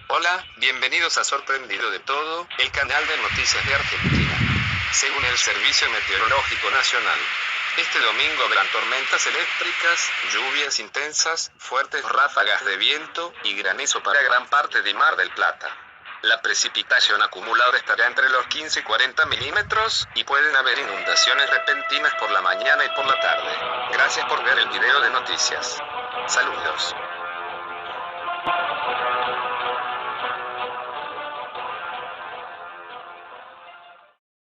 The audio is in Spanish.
Hola, bienvenidos a Sorprendido de Todo, el canal de noticias de Argentina. Según el Servicio Meteorológico Nacional, este domingo habrán tormentas eléctricas, lluvias intensas, fuertes ráfagas de viento y granizo para gran parte de Mar del Plata. La precipitación acumulada estará entre los 15 y 40 milímetros, y pueden haber inundaciones repentinas por la mañana y por la tarde. Gracias por ver el video de noticias. Saludos.